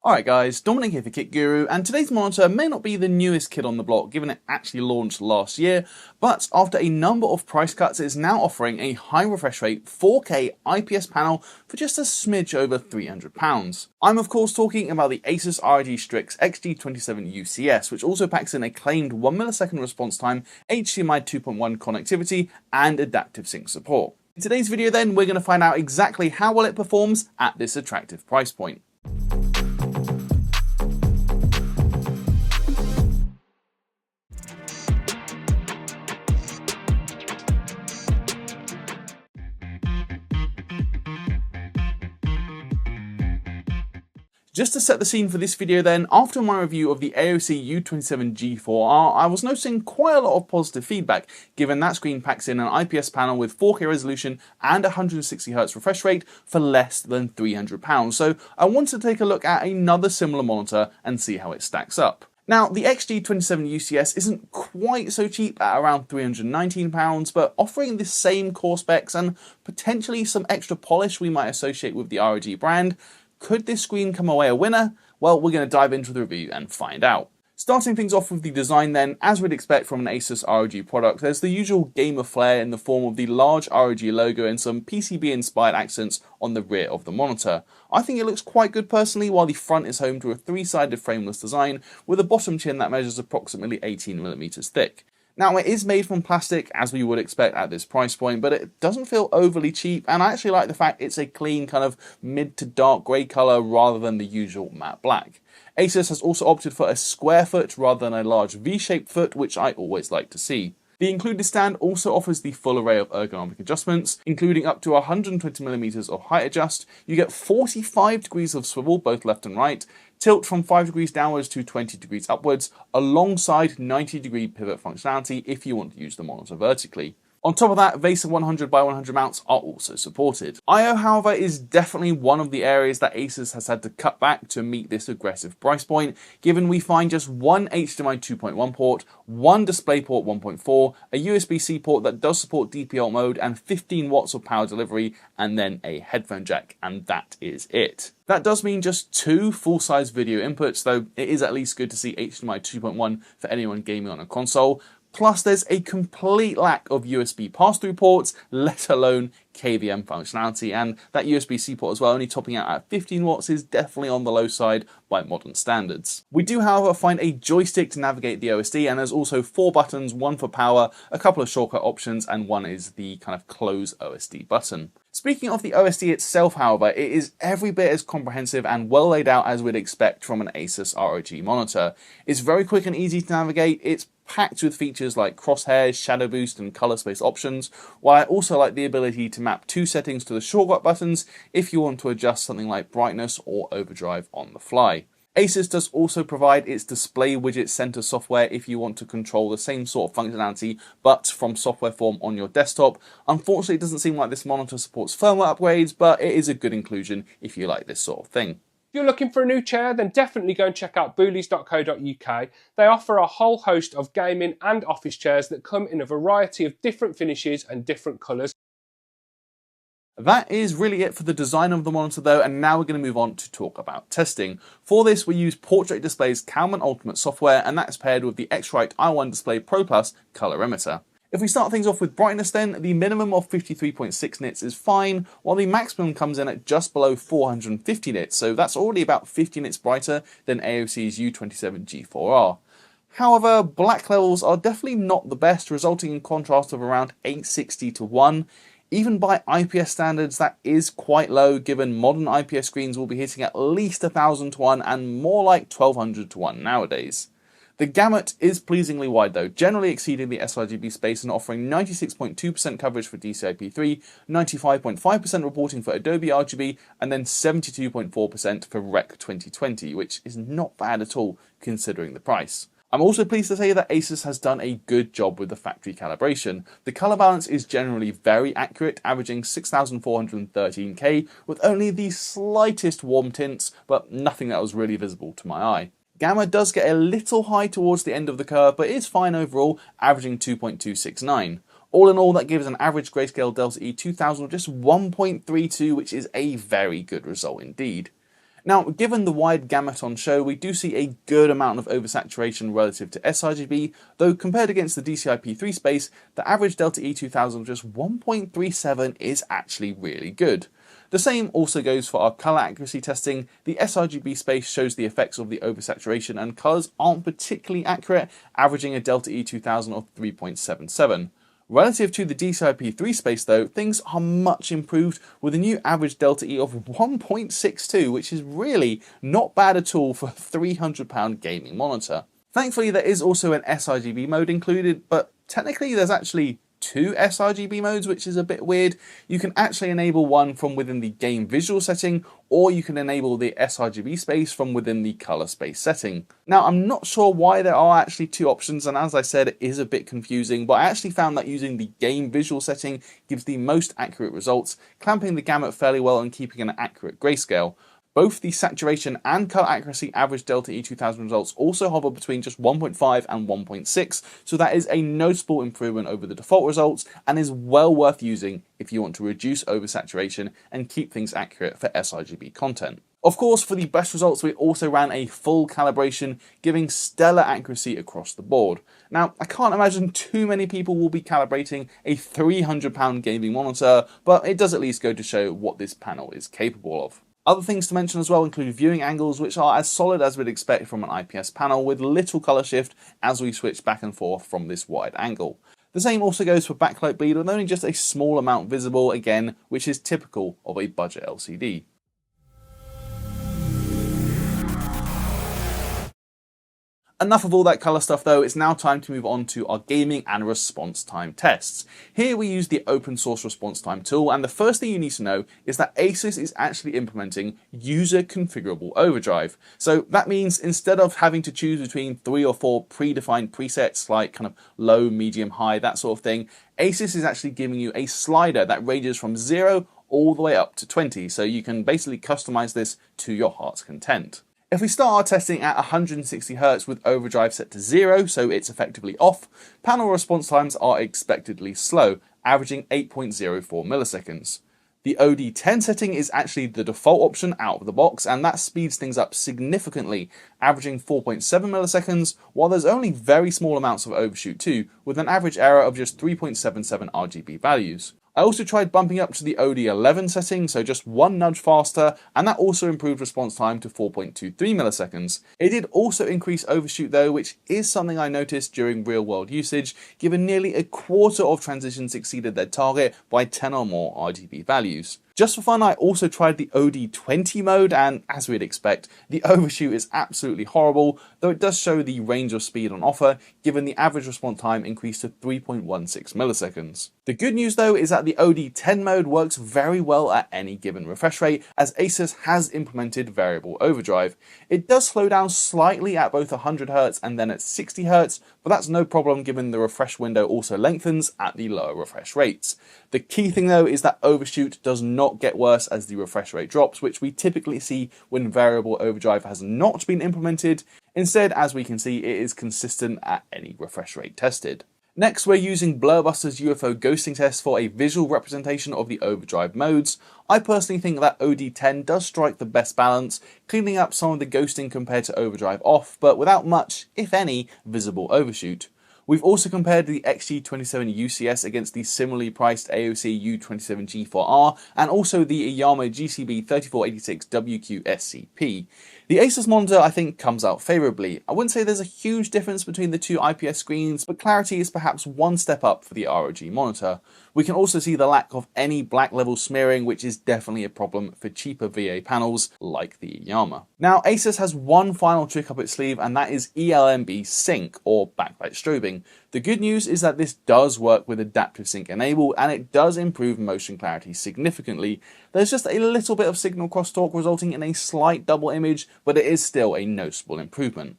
Alright guys, Dominic here for Kit Guru, and today's monitor may not be the newest kid on the block given it actually launched last year, but after a number of price cuts it is now offering a high refresh rate 4K IPS panel for just a smidge over £300. I'm of course talking about the ASUS ROG Strix XG27UCS, which also packs in a claimed 1 millisecond response time, HDMI 2.1 connectivity and adaptive sync support. In today's video then we're going to find out exactly how well it performs at this attractive price point. Just to set the scene for this video then, after my review of the ASUS U27G4R, I was noticing quite a lot of positive feedback, given that screen packs in an IPS panel with 4K resolution and 160Hz refresh rate for less than £300, so I wanted to take a look at another similar monitor and see how it stacks up. Now, the XG27UCS isn't quite so cheap at around £319, but offering the same core specs and potentially some extra polish we might associate with the ROG brand. Could this screen come away a winner? Well, we're going to dive into the review and find out. Starting things off with the design then, as we'd expect from an ASUS ROG product, there's the usual gamer flair in the form of the large ROG logo and some PCB inspired accents on the rear of the monitor. I think it looks quite good personally, while the front is home to a three-sided frameless design with a bottom chin that measures approximately 18mm thick. Now, it is made from plastic, as we would expect at this price point, but it doesn't feel overly cheap, and I actually like the fact it's a clean kind of mid to dark grey colour rather than the usual matte black. ASUS has also opted for a square foot rather than a large V-shaped foot, which I always like to see. The included stand also offers the full array of ergonomic adjustments, including up to 120mm of height adjust. You get 45 degrees of swivel, both left and right, tilt from 5 degrees downwards to 20 degrees upwards, alongside 90-degree pivot functionality if you want to use the monitor vertically. On top of that, VESA 100x100 mounts are also supported. I/O, however, is definitely one of the areas that ASUS has had to cut back to meet this aggressive price point, given we find just one HDMI 2.1 port, one DisplayPort 1.4, a USB-C port that does support DP mode, and 15 watts of power delivery, and then a headphone jack, and that is it. That does mean just two full-size video inputs, though it is at least good to see HDMI 2.1 for anyone gaming on a console. Plus, there's a complete lack of USB pass-through ports, let alone KVM functionality, and that USB-C port as well, only topping out at 15 watts, is definitely on the low side by modern standards. We do, however, find a joystick to navigate the OSD, and there's also 4 buttons, one for power, a couple of shortcut options, and one is the kind of close OSD button. Speaking of the OSD itself, however, it is every bit as comprehensive and well laid out as we'd expect from an ASUS ROG monitor. It's very quick and easy to navigate. It's packed with features like crosshairs, shadow boost and color space options, while I also like the ability to map 2 settings to the shortcut buttons if you want to adjust something like brightness or overdrive on the fly. ASUS does also provide its display widget center software if you want to control the same sort of functionality but from software form on your desktop. Unfortunately, it doesn't seem like this monitor supports firmware upgrades, but it is a good inclusion if you like this sort of thing. If you're looking for a new chair, then definitely go and check out boolies.co.uk. They offer a whole host of gaming and office chairs that come in a variety of different finishes and different colours. That is really it for the design of the monitor though, and now we're going to move on to talk about testing. For this we use Portrait Display's Calman Ultimate software, and that's paired with the X-Rite i1 Display Pro Plus colorimeter. If we start things off with brightness then, the minimum of 53.6 nits is fine, while the maximum comes in at just below 450 nits, so that's already about 50 nits brighter than ASUS U27G4R. However, black levels are definitely not the best, resulting in contrast of around 860 to 1. Even by IPS standards, that is quite low, given modern IPS screens will be hitting at least 1000 to 1 and more like 1200 to 1 nowadays. The gamut is pleasingly wide though, generally exceeding the sRGB space and offering 96.2% coverage for DCI-P3, 95.5% reporting for Adobe RGB, and then 72.4% for Rec 2020, which is not bad at all considering the price. I'm also pleased to say that ASUS has done a good job with the factory calibration. The colour balance is generally very accurate, averaging 6413K, with only the slightest warm tints, but nothing that was really visible to my eye. Gamma does get a little high towards the end of the curve, but is fine overall, averaging 2.269. All in all, that gives an average grayscale Delta E 2000 of just 1.32, which is a very good result indeed. Now, given the wide gamut on show, we do see a good amount of oversaturation relative to sRGB, though compared against the DCI-P3 space, the average Delta E2000 of just 1.37 is actually really good. The same also goes for our colour accuracy testing. The sRGB space shows the effects of the oversaturation and colours aren't particularly accurate, averaging a Delta E2000 of 3.77. Relative to the DCI-P3 space though, things are much improved with a new average Delta E of 1.62, which is really not bad at all for a £300 gaming monitor. Thankfully there is also an sRGB mode included, but technically there's actually two sRGB modes, which is a bit weird. You can actually enable one from within the game visual setting, or you can enable the sRGB space from within the color space setting. Now, I'm not sure why there are actually two options, and as I said, it is a bit confusing, but I actually found that using the game visual setting gives the most accurate results, clamping the gamut fairly well and keeping an accurate grayscale. Both the saturation and color accuracy average Delta E2000 results also hover between just 1.5 and 1.6, so that is a noticeable improvement over the default results and is well worth using if you want to reduce oversaturation and keep things accurate for sRGB content. Of course, for the best results, we also ran a full calibration, giving stellar accuracy across the board. Now, I can't imagine too many people will be calibrating a £300 gaming monitor, but it does at least go to show what this panel is capable of. Other things to mention as well include viewing angles, which are as solid as we'd expect from an IPS panel, with little colour shift as we switch back and forth from this wide angle. The same also goes for backlight bleed, with only just a small amount visible, again, which is typical of a budget LCD. Enough of all that colour stuff though, it's now time to move on to our gaming and response time tests. Here we use the open source response time tool, and the first thing you need to know is that ASUS is actually implementing user configurable overdrive. So that means instead of having to choose between 3 or 4 predefined presets like kind of low, medium, high, that sort of thing, ASUS is actually giving you a slider that ranges from 0 all the way up to 20, so you can basically customize this to your heart's content. If we start our testing at 160Hz with overdrive set to 0, so it's effectively off, panel response times are expectedly slow, averaging 8.04 milliseconds. The OD10 setting is actually the default option out of the box, and that speeds things up significantly, averaging 4.7 milliseconds, while there's only very small amounts of overshoot too, with an average error of just 3.77 RGB values. I also tried bumping up to the OD11 setting, so just one nudge faster, and that also improved response time to 4.23 milliseconds. It did also increase overshoot though, which is something I noticed during real world usage, given nearly a quarter of transitions exceeded their target by 10 or more RGB values. Just for fun, I also tried the OD20 mode, and as we'd expect, the overshoot is absolutely horrible, though it does show the range of speed on offer, given the average response time increased to 3.16 milliseconds. The good news though is that the OD10 mode works very well at any given refresh rate, as ASUS has implemented variable overdrive. It does slow down slightly at both 100Hz and then at 60Hz, but that's no problem given the refresh window also lengthens at the lower refresh rates. The key thing though is that overshoot does not get worse as the refresh rate drops, which we typically see when variable overdrive has not been implemented. Instead, as we can see, it is consistent at any refresh rate tested. Next, we're using Blurbuster's UFO ghosting test for a visual representation of the overdrive modes. I personally think that OD10 does strike the best balance, cleaning up some of the ghosting compared to overdrive off, but without much, if any, visible overshoot. We've also compared the XG27UCS against the similarly priced AOC U27G4R and also the Iyama GCB3486WQ-SCP. The ASUS monitor, I think, comes out favourably. I wouldn't say there's a huge difference between the two IPS screens, but clarity is perhaps one step up for the ROG monitor. We can also see the lack of any black level smearing, which is definitely a problem for cheaper VA panels like the Iyama. Now, ASUS has one final trick up its sleeve, and that is ELMB sync, or backlight strobing. The good news is that this does work with adaptive sync enabled, and it does improve motion clarity significantly. There's just a little bit of signal crosstalk resulting in a slight double image, but it is still a noticeable improvement.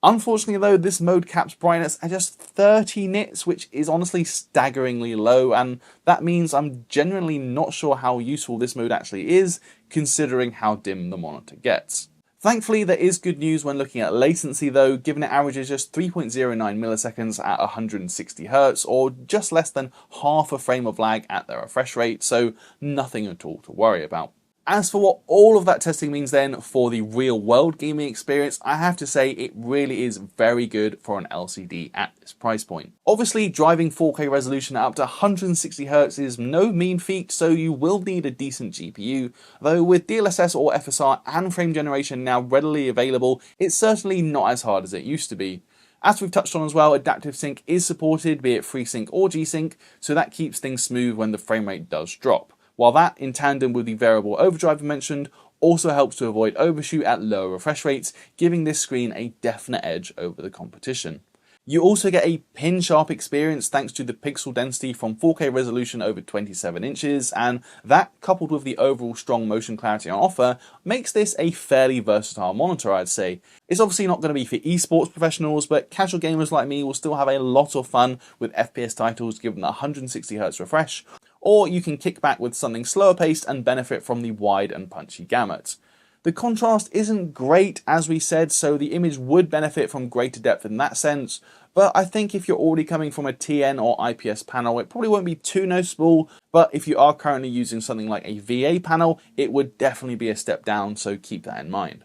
Unfortunately though, this mode caps brightness at just 30 nits, which is honestly staggeringly low, and that means I'm genuinely not sure how useful this mode actually is, considering how dim the monitor gets. Thankfully, there is good news when looking at latency though, given it averages just 3.09 milliseconds at 160Hz, or just less than half a frame of lag at the refresh rate, so nothing at all to worry about. As for what all of that testing means then for the real world gaming experience, I have to say it really is very good for an LCD at this price point. Obviously, driving 4K resolution at up to 160Hz is no mean feat, so you will need a decent GPU, though with DLSS or FSR and frame generation now readily available, it's certainly not as hard as it used to be. As we've touched on as well, adaptive sync is supported, be it FreeSync or G-Sync, so that keeps things smooth when the frame rate does drop. While that, in tandem with the variable overdrive I mentioned, also helps to avoid overshoot at lower refresh rates, giving this screen a definite edge over the competition. You also get a pin-sharp experience thanks to the pixel density from 4K resolution over 27 inches, and that, coupled with the overall strong motion clarity on offer, makes this a fairly versatile monitor, I'd say. It's obviously not going to be for esports professionals, but casual gamers like me will still have a lot of fun with FPS titles given the 160Hz refresh, or you can kick back with something slower paced and benefit from the wide and punchy gamut. The contrast isn't great, as we said, so the image would benefit from greater depth in that sense, but I think if you're already coming from a TN or IPS panel, it probably won't be too noticeable, but if you are currently using something like a VA panel, it would definitely be a step down, so keep that in mind.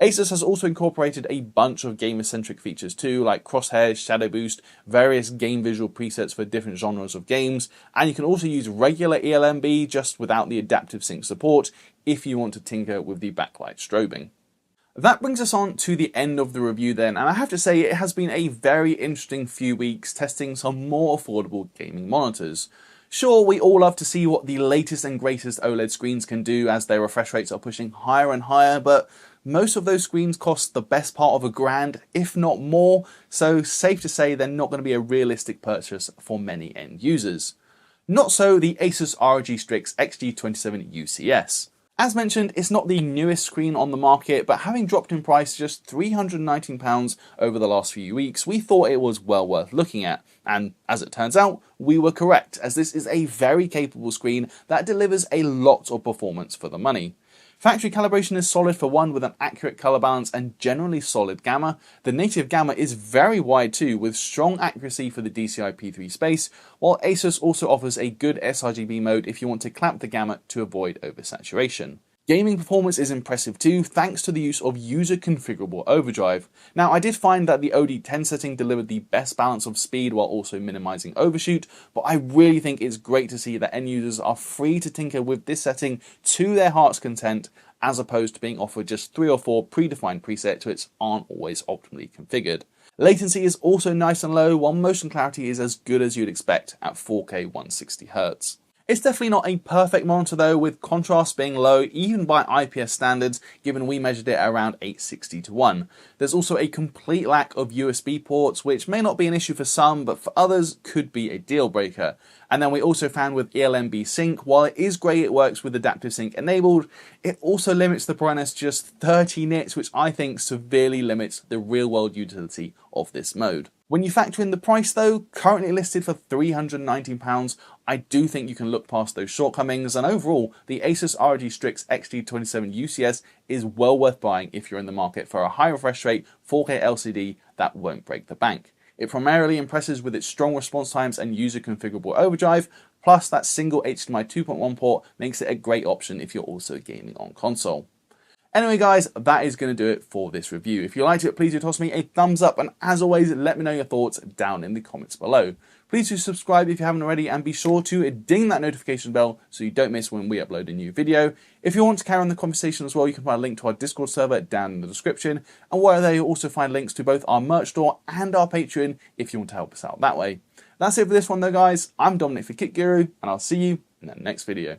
ASUS has also incorporated a bunch of gamer-centric features too, like crosshairs, shadow boost, various game visual presets for different genres of games, and you can also use regular ELMB just without the adaptive sync support if you want to tinker with the backlight strobing. That brings us on to the end of the review then, and I have to say it has been a very interesting few weeks testing some more affordable gaming monitors. Sure, we all love to see what the latest and greatest OLED screens can do as their refresh rates are pushing higher and higher, but most of those screens cost the best part of $1,000, if not more, so safe to say they're not going to be a realistic purchase for many end users. Not so the ASUS ROG Strix XG27UCS. As mentioned, it's not the newest screen on the market, but having dropped in price just £319 over the last few weeks, we thought it was well worth looking at. And as it turns out, we were correct, as this is a very capable screen that delivers a lot of performance for the money. Factory calibration is solid for one, with an accurate color balance and generally solid gamma. The native gamma is very wide too, with strong accuracy for the DCI P3 space, while ASUS also offers a good sRGB mode if you want to clamp the gamma to avoid oversaturation. Gaming performance is impressive too, thanks to the use of user configurable overdrive. Now, I did find that the OD10 setting delivered the best balance of speed while also minimizing overshoot, but I really think it's great to see that end users are free to tinker with this setting to their heart's content, as opposed to being offered just 3 or 4 predefined presets which aren't always optimally configured. Latency is also nice and low, while motion clarity is as good as you'd expect at 4K 160Hz. It's definitely not a perfect monitor though, with contrast being low even by IPS standards, given we measured it around 860:1. There's also a complete lack of USB ports, which may not be an issue for some, but for others could be a deal breaker. And then we also found with ELMB sync, while it is great it works with adaptive sync enabled, it also limits the brightness just 30 nits, which I think severely limits the real world utility of this mode. When you factor in the price though, currently listed for £319, I do think you can look past those shortcomings, and overall, the ASUS ROG Strix XG27UCS is well worth buying if you're in the market for a high refresh rate 4K LCD that won't break the bank. It primarily impresses with its strong response times and user configurable overdrive, plus that single HDMI 2.1 port makes it a great option if you're also gaming on console. Anyway guys, that is going to do it for this review. If you liked it, please do toss me a thumbs up, and as always, let me know your thoughts down in the comments below. Please do subscribe if you haven't already, and be sure to ding that notification bell so you don't miss when we upload a new video. If you want to carry on the conversation as well, you can find a link to our Discord server down in the description, and where there you'll also find links to both our merch store and our Patreon if you want to help us out that way. That's it for this one though guys, I'm Dominic for Kit Guru, and I'll see you in the next video.